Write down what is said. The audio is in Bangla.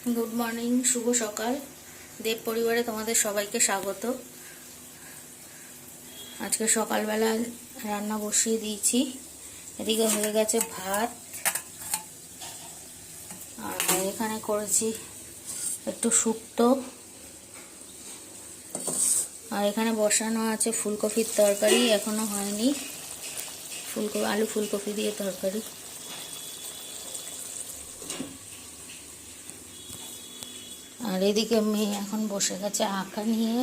গুড মর্নিং, শুভ সকাল। দেব পরিবারে তোমাদের সবাইকে স্বাগত। আজকে সকালবেলা রান্না বসিয়ে দিয়েছি। এদিকে হয়ে গেছে ভাত, আর এখানে করেছি একটু শুক্তো, আর এখানে বসানো আছে ফুলকপির তরকারি, এখনো হয়নি। আলু ফুলকপি দিয়ে তরকারি। আর এদিকে মেয়ে এখন বসে গেছে আঁকা নিয়ে।